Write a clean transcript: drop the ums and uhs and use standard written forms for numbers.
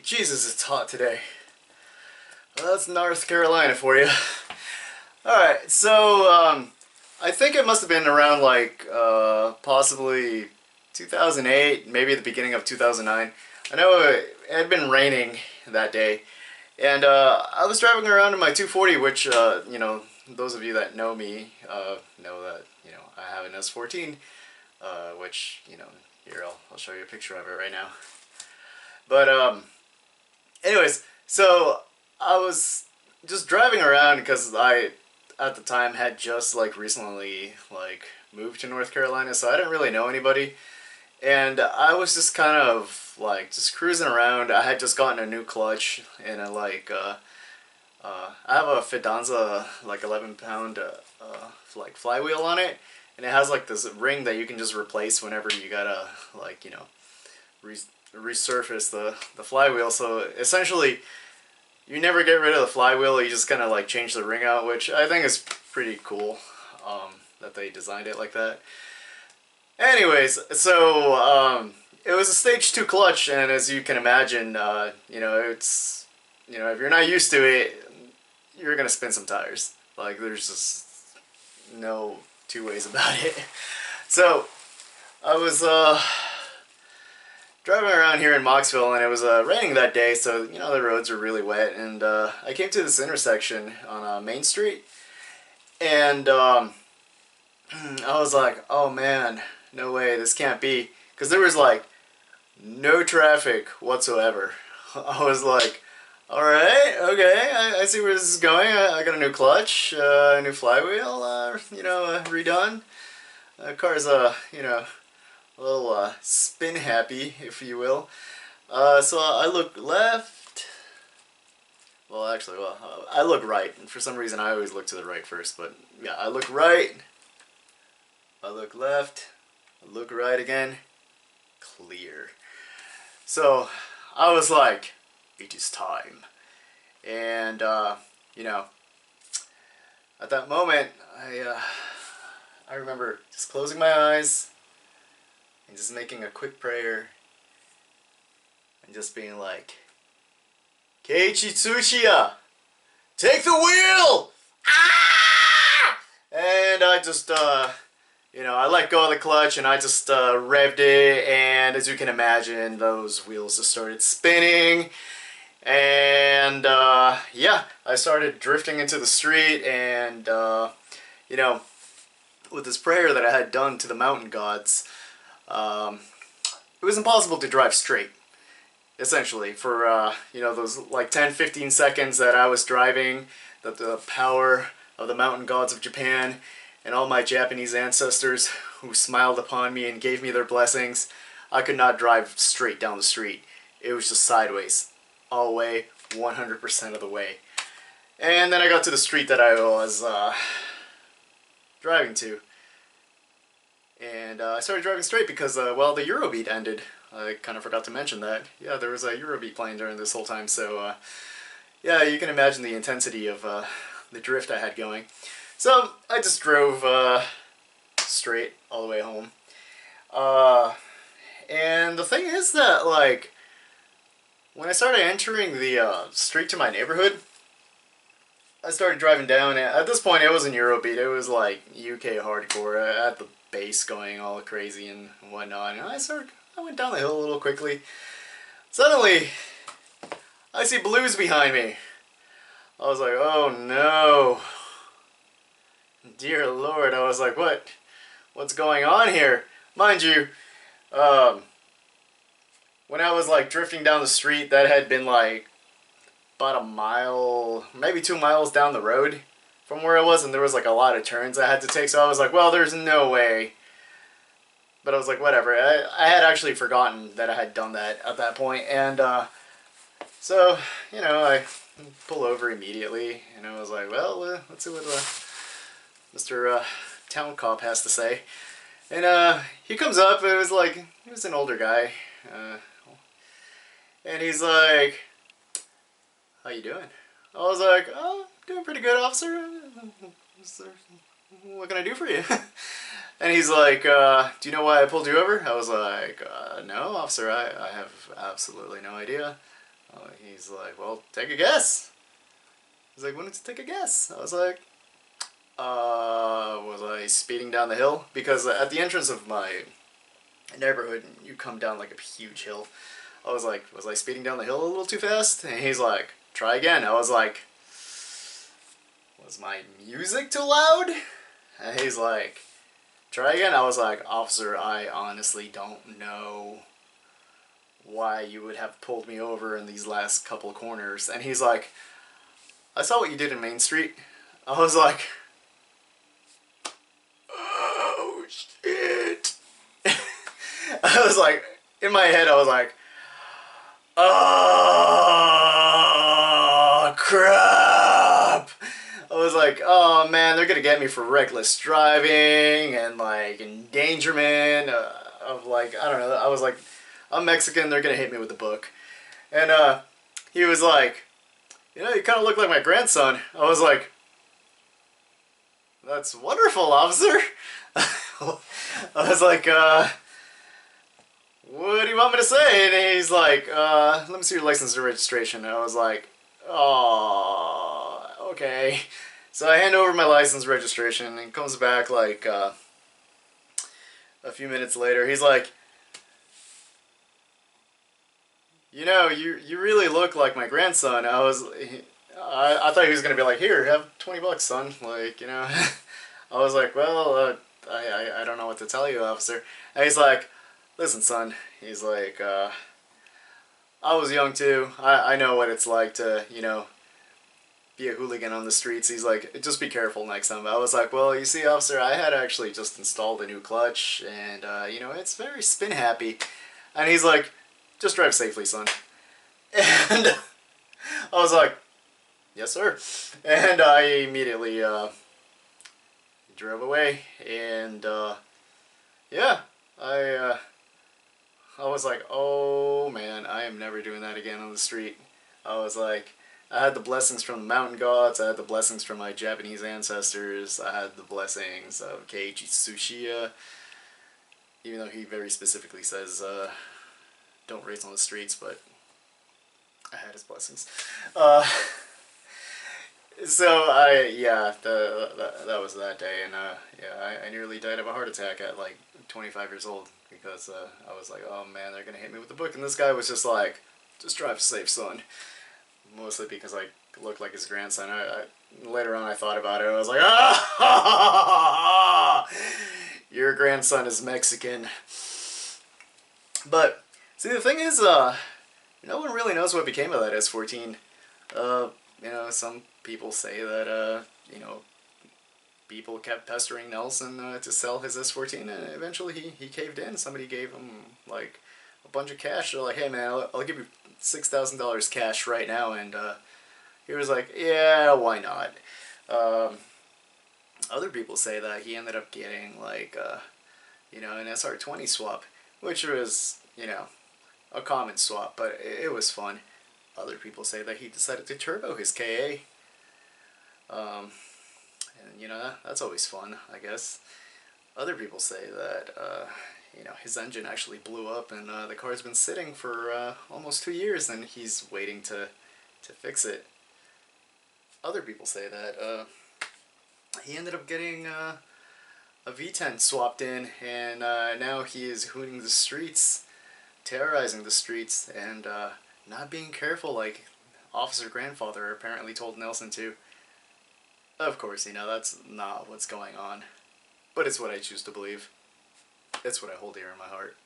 Jesus, it's hot today. Well, that's North Carolina for you. Alright, so, I think it must have been around, like, possibly 2008, maybe the beginning of 2009. I know it had been raining that day, and, I was driving around in my 240, which, you know, those of you that know me, know that, you know, I have an S14, which, you know, here, I'll show you a picture of it right now. But, anyways, so I was just driving around because I, at the time, had just, like, recently, like, moved to North Carolina, so I didn't really know anybody. And I was just kind of, like, just cruising around. I had just gotten a new clutch and a, like, I have a Fidanza, like, 11-pound, like, flywheel on it. And it has, like, this ring that you can just replace whenever you gotta, like, you know, resurface the flywheel. So essentially you never get rid of the flywheel, you just kind of like change the ring out, which I think is pretty cool, that they designed it like that. Anyways, so it was a stage 2 clutch, and as you can imagine, you know, it's, you know, if you're not used to it, you're gonna spin some tires. Like, there's just no two ways about it. So I was driving around here in Mocksville, and it was raining that day, so, you know, the roads were really wet, and I came to this intersection on Main Street, and I was like, oh man, no way, this can't be, because there was, like, no traffic whatsoever. I was like, alright, okay, I see where this is going. I got a new clutch, a new flywheel, you know, redone. Car's, you know, a little spin happy, if you will. So I look left. Well, actually, I look right. And for some reason, I always look to the right first. But yeah, I look right. I look left. I look right again. Clear. So I was like, it is time. And you know, at that moment, I remember just closing my eyes and just making a quick prayer and just being like, Keiichi Tsuchiya, take the wheel! Ah! And I just, you know, I let go of the clutch and I just revved it, and as you can imagine, those wheels just started spinning. And yeah, I started drifting into the street, and you know, with this prayer that I had done to the mountain gods, it was impossible to drive straight, essentially, for, you know, those, like, 10-15 seconds that I was driving, that the power of the mountain gods of Japan and all my Japanese ancestors who smiled upon me and gave me their blessings, I could not drive straight down the street. It was just sideways, all the way, 100% of the way. And then I got to the street that I was driving to. And I started driving straight because, well, the Eurobeat ended. I kind of forgot to mention that. Yeah, there was a Eurobeat playing during this whole time, so, yeah, you can imagine the intensity of the drift I had going. So, I just drove straight all the way home. And the thing is that, like, when I started entering the street to my neighborhood, I started driving down. At this point, it wasn't Eurobeat, it was, like, UK hardcore. I had the bass going all crazy and whatnot, and I went down the hill a little quickly. Suddenly, I see blues behind me. I was like, oh no. Dear Lord, I was like, what's going on here? Mind you, when I was, like, drifting down the street, that had been, like, about a mile, maybe 2 miles down the road from where I was, and there was, like, a lot of turns I had to take, so I was like, well, there's no way. But I was like, whatever. I had actually forgotten that I had done that at that point, and so, you know, I pull over immediately, and I was like, well, let's see what Mr. Town Cop has to say. And he comes up. It was like, he was an older guy, and he's like, how you doing? I was like, oh, doing pretty good, officer. What can I do for you? And he's like, do you know why I pulled you over? I was like, no, officer, I have absolutely no idea. He's like, well, take a guess. He's like, why don't you take a guess? I was like, was I speeding down the hill? Because at the entrance of my neighborhood, you come down like a huge hill. I was like, was I speeding down the hill a little too fast? And he's like, try again. I was like, was my music too loud? And he's like, try again. I was like, officer, I honestly don't know why you would have pulled me over in these last couple of corners. And he's like, I saw what you did in Main Street. I was like, oh shit. I was like, in my head I was like, oh crap. I was like, oh man, they're gonna get me for reckless driving and like endangerment of like, I don't know. I was like, I'm Mexican, they're gonna hit me with the book. And he was like, you know, you kind of look like my grandson. I was like, that's wonderful, officer. I was like, what do you want me to say? And he's like, let me see your license and registration. And I was like, oh, okay. So I hand over my license and registration, and he comes back like a few minutes later. He's like, you know, you really look like my grandson. I thought he was gonna be like, here, have $20, son. Like, you know. I was like, well, I don't know what to tell you, officer. And he's like, listen, son. He's like, I was young too. I know what it's like to, you know, be a hooligan on the streets. He's like, just be careful next time. I was like, well, you see, officer, I had actually just installed a new clutch, and you know, it's very spin happy. And he's like, just drive safely, son. And I was like, yes, sir. And I immediately drove away. And yeah, I was like, oh man, I am never doing that again on the street. I was like, I had the blessings from the mountain gods. I had the blessings from my Japanese ancestors. I had the blessings of Keiichi Tsuchiya. Even though he very specifically says, don't race on the streets, but I had his blessings. So that was that day, and yeah, I nearly died of a heart attack at like 25 years old because I was like, oh man, they're gonna hit me with the book, and this guy was just like, just drive safe, son. Mostly because I looked like his grandson. Later on I thought about it, and I was like, ah, your grandson is Mexican. But see, the thing is, no one really knows what became of that S14. You know, some people say that, you know, people kept pestering Nelson to sell his S14, and eventually he caved in. Somebody gave him, like, a bunch of cash. They're like, hey, man, I'll give you $6,000 cash right now, and he was like, yeah, why not? Other people say that he ended up getting, like, you know, an SR20 swap, which was, you know, a common swap, but it was fun. Other people say that he decided to turbo his KA. And, you know, that's always fun, I guess. Other people say that, you know, his engine actually blew up, and the car's been sitting for almost 2 years, and he's waiting to fix it. Other people say that he ended up getting a V10 swapped in, and now he is hooning the streets, terrorizing the streets, and not being careful like Officer Grandfather apparently told Nelson to. Of course, you know, that's not what's going on. But it's what I choose to believe. It's what I hold dear in my heart.